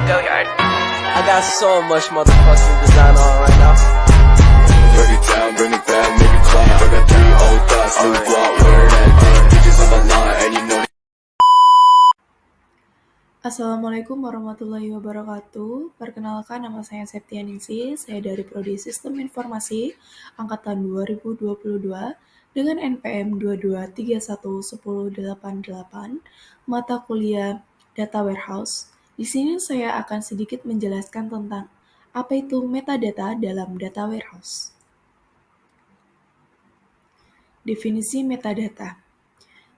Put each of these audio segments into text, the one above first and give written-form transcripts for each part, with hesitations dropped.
Go yard. I got so much motherfucking design on right now. Break it down, bring it back, make it clap. I got 3 old thoughts, new block, where that damn bitches on my line, and you know. Assalamualaikum warahmatullahi wabarakatuh. Perkenalkan, nama saya Septianingsih. Saya dari Prodi Sistem Informasi angkatan 2022 dengan NPM 22311088, mata kuliah Data Warehouse. Di sini saya akan sedikit menjelaskan tentang apa itu metadata dalam Data Warehouse. Definisi metadata.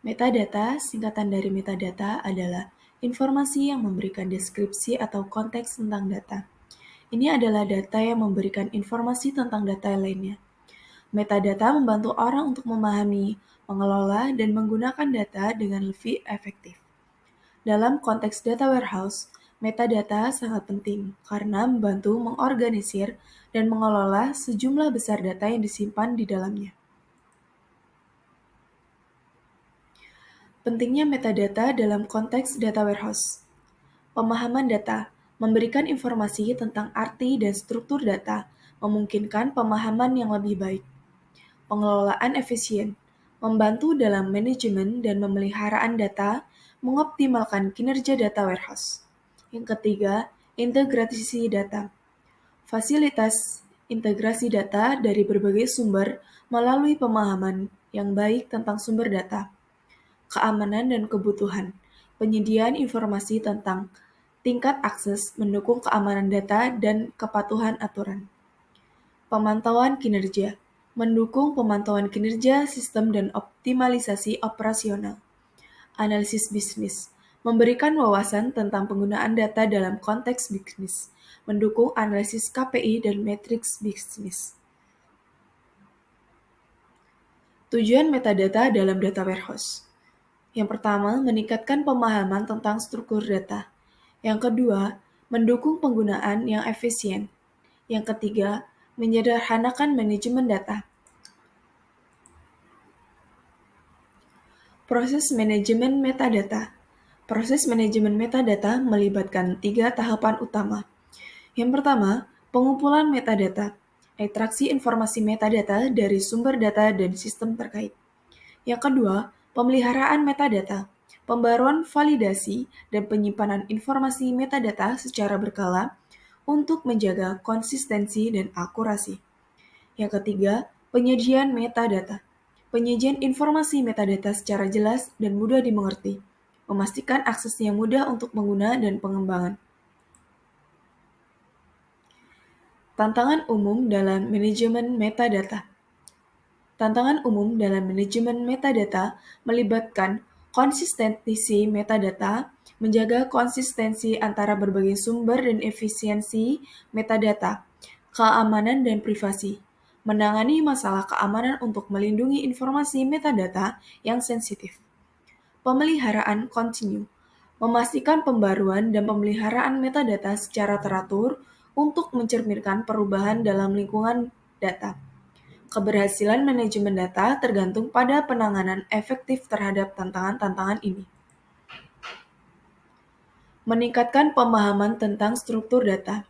Metadata, singkatan dari metadata, adalah informasi yang memberikan deskripsi atau konteks tentang data. Ini adalah data yang memberikan informasi tentang data lainnya. Metadata membantu orang untuk memahami, mengelola, dan menggunakan data dengan lebih efektif. Dalam konteks data warehouse, metadata sangat penting karena membantu mengorganisir dan mengelola sejumlah besar data yang disimpan di dalamnya. Pentingnya metadata dalam konteks data warehouse. Pemahaman data memberikan informasi tentang arti dan struktur data, memungkinkan pemahaman yang lebih baik. Pengelolaan efisien membantu dalam manajemen dan pemeliharaan data, mengoptimalkan kinerja data warehouse. Yang ketiga, integrasi data. Fasilitas integrasi data dari berbagai sumber melalui pemahaman yang baik tentang sumber data. Keamanan dan kebutuhan. Penyediaan informasi tentang tingkat akses mendukung keamanan data dan kepatuhan aturan. Pemantauan kinerja. Mendukung pemantauan kinerja sistem dan optimalisasi operasional. Analisis bisnis. Memberikan wawasan tentang penggunaan data dalam konteks bisnis. Mendukung analisis KPI dan matriks bisnis. Tujuan metadata dalam data warehouse. Yang pertama, meningkatkan pemahaman tentang struktur data. Yang kedua, mendukung penggunaan yang efisien. Yang ketiga, menyederhanakan manajemen data. Proses manajemen metadata. Proses manajemen metadata melibatkan 3 tahapan utama. Yang pertama, pengumpulan metadata, ekstraksi informasi metadata dari sumber data dan sistem terkait. Yang kedua, pemeliharaan metadata, pembaruan validasi, dan penyimpanan informasi metadata secara berkala untuk menjaga konsistensi dan akurasi. Yang ketiga, penyajian metadata. Penyajian informasi metadata secara jelas dan mudah dimengerti, memastikan aksesnya mudah untuk pengguna dan pengembangan. Tantangan umum dalam manajemen metadata. Tantangan umum dalam manajemen metadata melibatkan konsistensi metadata, menjaga konsistensi antara berbagai sumber dan efisiensi metadata, keamanan dan privasi, menangani masalah keamanan untuk melindungi informasi metadata yang sensitif. Pemeliharaan kontinu, memastikan pembaruan dan pemeliharaan metadata secara teratur untuk mencerminkan perubahan dalam lingkungan data. Keberhasilan manajemen data tergantung pada penanganan efektif terhadap tantangan-tantangan ini. Meningkatkan pemahaman tentang struktur data.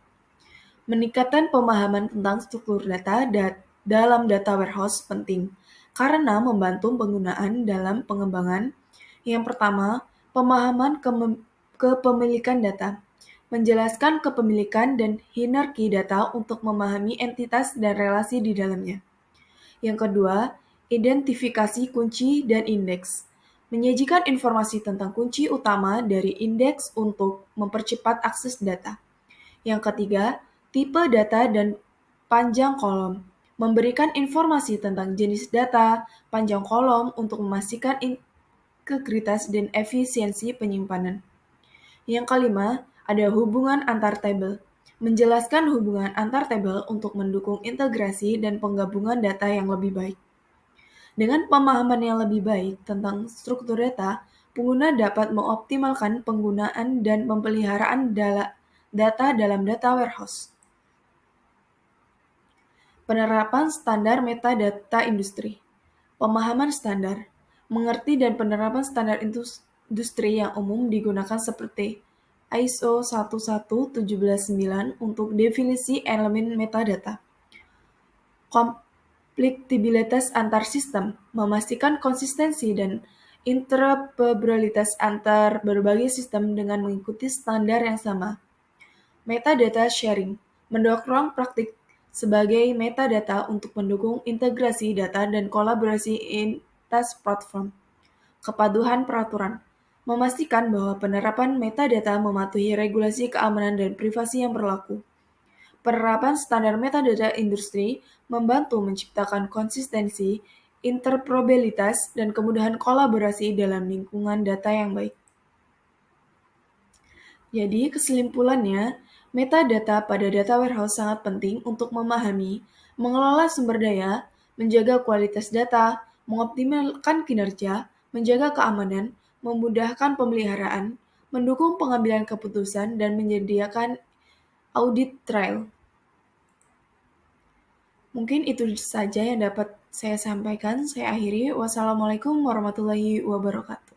Meningkatkan pemahaman tentang struktur data dalam data warehouse penting karena membantu penggunaan dalam pengembangan. Yang pertama, pemahaman kepemilikan data. Menjelaskan kepemilikan dan hierarki data untuk memahami entitas dan relasi di dalamnya. Yang kedua, identifikasi kunci dan indeks. Menyajikan informasi tentang kunci utama dari indeks untuk mempercepat akses data. Yang ketiga, tipe data dan panjang kolom. Memberikan informasi tentang jenis data, panjang kolom untuk memastikan integritas dan efisiensi penyimpanan. Yang kelima, ada hubungan antar tabel. Menjelaskan hubungan antar tabel untuk mendukung integrasi dan penggabungan data yang lebih baik. Dengan pemahaman yang lebih baik tentang struktur data, pengguna dapat mengoptimalkan penggunaan dan pemeliharaan data dalam data warehouse. Penerapan standar metadata industri. Pemahaman standar, mengerti dan penerapan standar industri yang umum digunakan seperti ISO 11719 untuk definisi elemen metadata. Kompatibilitas antar sistem, memastikan konsistensi dan interoperabilitas antar berbagai sistem dengan mengikuti standar yang sama. Metadata sharing, mendorong praktik sebagai metadata untuk mendukung integrasi data dan kolaborasi lintas platform. Kepatuhan peraturan, memastikan bahwa penerapan metadata mematuhi regulasi keamanan dan privasi yang berlaku. Penerapan standar metadata industri membantu menciptakan konsistensi, interoperabilitas, dan kemudahan kolaborasi dalam lingkungan data yang baik. Jadi, kesimpulannya, metadata pada data warehouse sangat penting untuk memahami, mengelola sumber daya, menjaga kualitas data, mengoptimalkan kinerja, menjaga keamanan, memudahkan pemeliharaan, mendukung pengambilan keputusan, dan menyediakan audit trail. Mungkin itu saja yang dapat saya sampaikan. Saya akhiri. Wassalamualaikum warahmatullahi wabarakatuh.